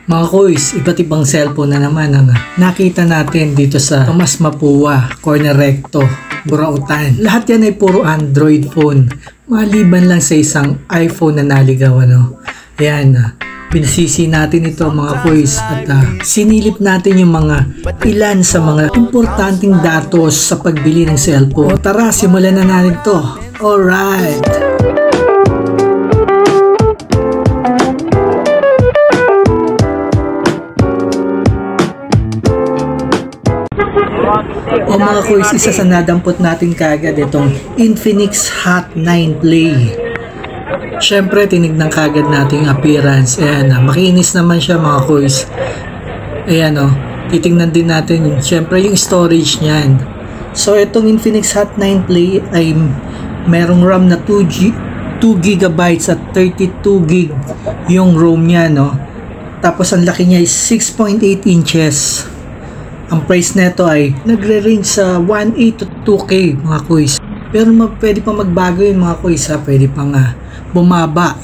Mga kuys, iba't ibang cellphone na naman ang nakita natin dito sa Tomas Mapua, Corner Recto, Burautan. Lahat yan ay puro Android phone. Maliban lang sa isang iPhone na naligaw. Ayan, pinasisi natin ito mga kuys at sinilip natin yung mga ilan sa mga importanteng datos sa pagbili ng cellphone. O tara, simulan na natin to. Alright! O mga kuys, isa sa nadampot natin kagad itong Infinix Hot 9 Play. Syempre, tinignan kagad natin yung appearance. Ayan, makinis naman siya mga kuys. Ayan titingnan din natin syempre yung storage niyan. So, itong Infinix Hot 9 Play ay merong RAM na 2GB at 32GB yung ROM niya, Tapos, ang laki niya is 6.8 inches. Ang price nito ay nagre-range sa 1.8 to 2K mga kuys. Pero pwede pa magbago yung mga kuys, pwede pa bumaba.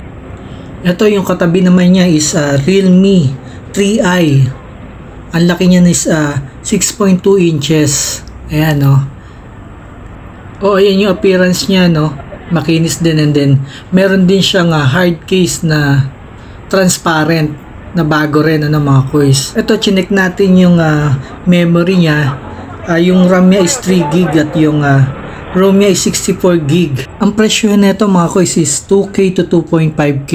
Ito yung katabi naman niya is Realme 3i. Ang laki niya is 6.2 inches. Ayan ayan yung appearance niya, makinis din, and then meron din siyang hard case na transparent na bago rin mga kuys. Ito, chinek natin yung memory niya. Yung RAM niya is 3GB at yung ROM niya is 64GB. Ang presyo nito mga kuys is 2K to 2.5K.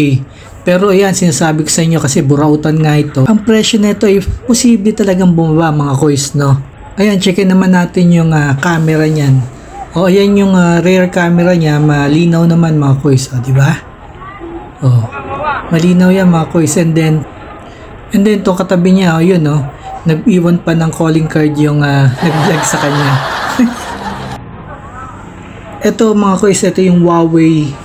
Pero ayan, sinasabi ko sa inyo kasi Burautan nga ito. Ang presyo nito ay posible talagang bumaba mga kuys, Ayan, checkin naman natin yung camera niyan. Ayan yung rear camera niya, malinaw naman mga kuys, di ba? Malinaw yan mga kuys. And then to katabi niya, nag-iwan pa ng calling card yung nag-vlog sa kanya. Ito mga kuys, ito yung Huawei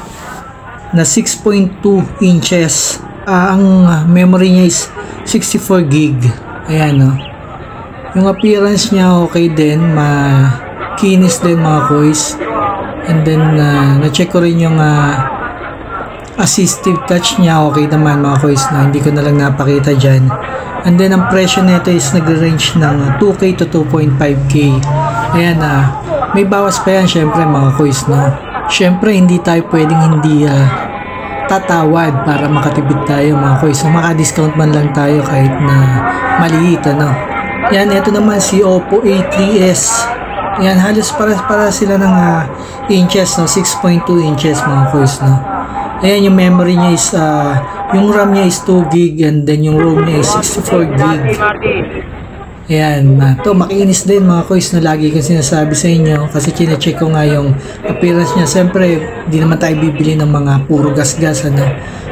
na 6.2 inches. Ang memory niya is 64GB. Ayan yung appearance niya okay din, makinis din mga kuys. And then na-check ko rin yung assistive touch niya, okay naman mga kuys, hindi ko na lang napakita dyan. And then ang presyo nito is nagre-range ng 2K to 2.5K. Ayan, may bawas pa yan syempre mga kuys, syempre hindi tayo pwedeng hindi tatawad para makatipid tayo mga kuys. So maka-discount man lang tayo kahit na maliit. Yan, ito naman si Oppo A3s. Yan, halos para sila ng inches, 6.2 inches mga kuys, Ayan, yung memory niya is yung RAM niya is 2GB and then yung ROM niya is 64GB. Ayan, makinis din mga kuys, lagi kong sinasabi sa inyo kasi chinecheck ko nga yung appearance niya. Siyempre, di naman tayo bibili ng mga puro gas-gas,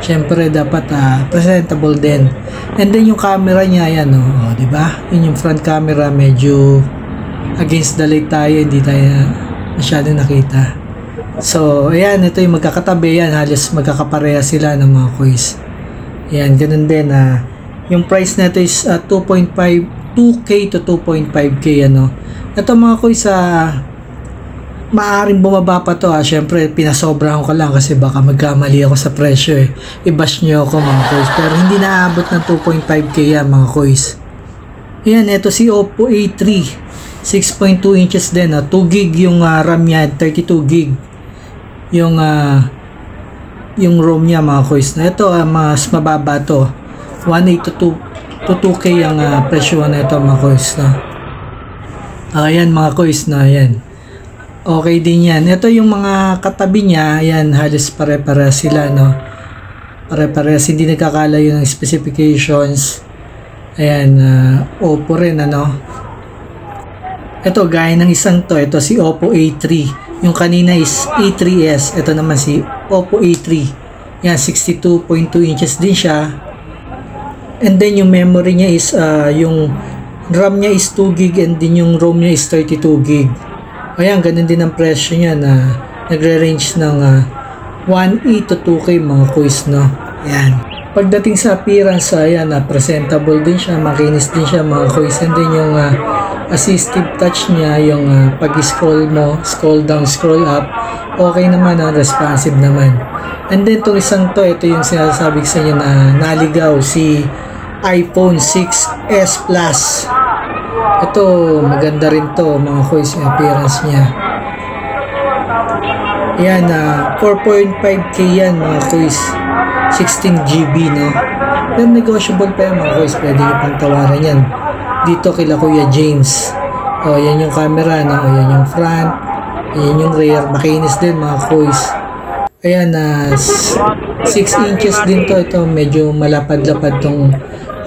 Siyempre, dapat presentable din. And then yung camera niya, ayan, di ba? Yun yung front camera, medyo against the light tayo, hindi tayo masyadong nakita. So, ayan, ito yung magkakatabi, yan, halos magkakapareha sila ng mga kuys. Ayan, ganun din, yung price nito is 2K to 2.5K, Ito mga kuys, maaaring bumaba pa to, syempre, pinasobrahan ko lang kasi baka magkamali ako sa presyo, I-bash nyo ako mga kuys, pero hindi naabot ng 2.5K yan mga kuys. Ayan, ito si Oppo A3, 6.2 inches din, 2GB yung RAM niya, 32GB. Yung ROM niya mga kuys, ito mas mababa to, 1.8 to 2K ang presyo na ito mga kuys, Ayan mga kuys, ayan, okay din yan. Ito yung mga katabi niya, ayan, halos pare-pare sila, pare-pare, hindi nagkakalayo ng specifications. Ayan, Oppo rin, ito gaya ng isang to, ito si Oppo A3. Yung kanina is A3s. Ito naman si Oppo A3. Yan, 62.2 inches din siya. And then yung memory niya is yung RAM niya is 2GB and then yung ROM niya is 32GB. Ayan, ganun din ang presyo niya na nagre-range ng 1.8 to 2K mga kuys, Ayan. Pagdating sa appearance, ayan, presentable din siya, makinis din siya mga kuys. And then yung assistive touch niya, yung pag-scroll mo, scroll down, scroll up, okay naman, responsive naman. And then itong isang to, ito yung sinasabi ko sa inyo na naligaw, si iPhone 6s Plus. Ito, maganda rin to mga kuys, yung appearance niya. Yan, 4.5k yan mga kuys. 16GB, no? Pero negotiable pa yan mga kuys, pwede nyo pang tawaran yan. Dito kila Kuya James. O, yan yung camera, no? O, yan yung front. Yan yung rear. Makinis din mga kuys. Ayan, 6 inches din to. Ito, medyo malapad-lapad tong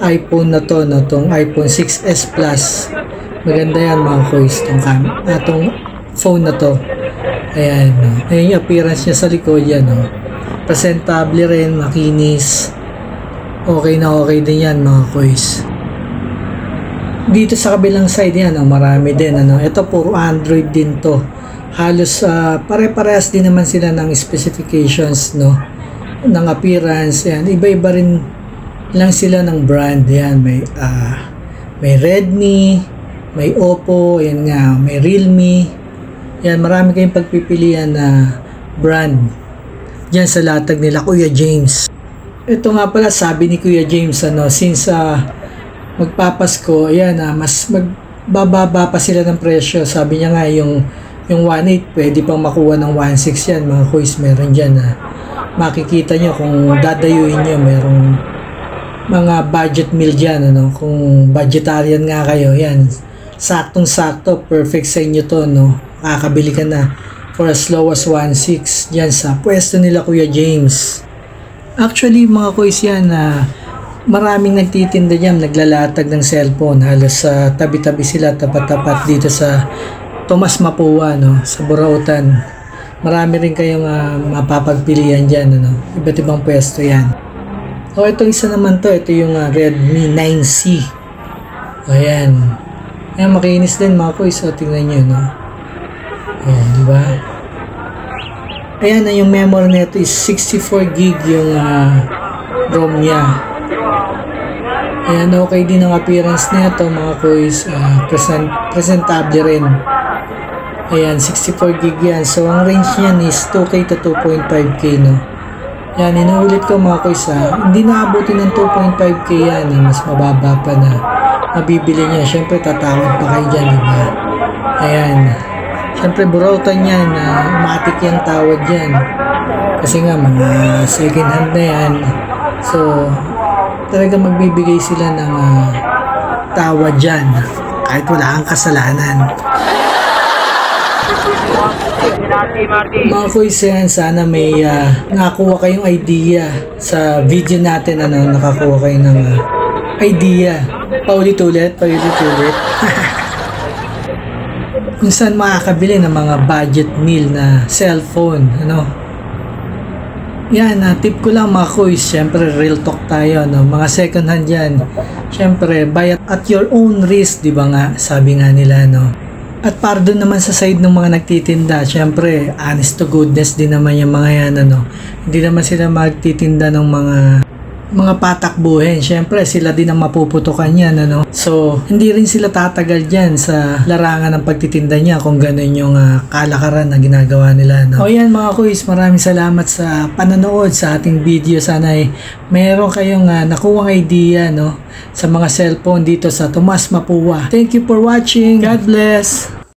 iPhone na to, no? Tong iPhone 6s Plus. Maganda yan mga kuys, tong phone na to. Ayan, no? Ayan yung appearance niya sa likod yan, no? Presentable rin, makinis. Okay na okay din yan mga kuys. Dito sa kabilang side yan, no? Marami din, ano? Ito puro Android din to. Halos pare-parehas din naman sila ng specifications, no? Ng appearance, yan. Iba-iba rin lang sila ng brand, yan. May Redmi, may Oppo, yan nga, may Realme. Yan, marami kayong pagpipilian na brand diyan sa latag nila Kuya James. Ito nga pala, sabi ni Kuya James, ano, since magpapasko, ayan, mas magbababa pa sila ng presyo. Sabi niya nga yung 1.8 pwede pang makuha ng 1.6 yan mga kuys. Meron dyan, makikita nyo kung dadayuin nyo, merong mga budget meal dyan, ano, kung vegetarian nga kayo, yan, saktong sakto, perfect sa inyo to, no? Makakabili ka na for as low as 1.6 dyan sa pwesto nila Kuya James. Actually mga kuys, yan, maraming nagtitinda dyan, naglalatag ng cellphone. Halos sa tabi-tabi sila, tapat-tapat dito sa Tomas Mapua, no? Sa Burautan. Marami rin kayong mapapagpilian dyan, ano? Iba't ibang pwesto yan. O, ito isa naman to. Ito yung Redmi 9C. O, yan. Ayan, makinis din mga kuys. O, tingnan nyo, no? O, diba? Ayan, yung memory nito is 64GB yung ROM niya. Ayan, okay din ang appearance nito mga kuys. Presentable rin. Ayan, 64GB yan. So, ang range niyan is 2K to 2.5K, no? Yan, inuulit ko mga kuys, hindi naabutin ng 2.5K yan. Mas mababa pa na mabibili niya. Siyempre, tatawad pa kayo dyan, diba? Ayan. Siyempre, Burautan yan. Matik yung tawad yan. Kasi nga, mga second hand na yan. So, talaga magbibigay sila ng tawad dyan. Kahit wala kang kasalanan. Mga kuys, yan, sana may nakakuha kayong idea sa video natin, ano, nakakuha kayo ng idea. Paulit-ulit. Kung saan makakabili ng mga budget meal na cellphone, ano. Yan, tip ko lang mga kuys, syempre real talk tayo, no? Mga second hand yan, syempre buy at your own risk, di ba nga, sabi nga nila, no? At para doon naman sa side ng mga nagtitinda, syempre honest to goodness din naman yung mga yan, ano? Hindi naman sila magtitinda ng mga patakbuhin. Syempre sila din ang mapuputukan yan, ano? So hindi rin sila tatagal dyan sa larangan ng pagtitinda niya kung ganun yung kalakaran na ginagawa nila, no? O yan mga kuys, maraming salamat sa panonood sa ating video. Sana ay meron kayong nakuwang idea, no, sa mga cellphone dito sa Tomas Mapua. Thank you for watching. God bless.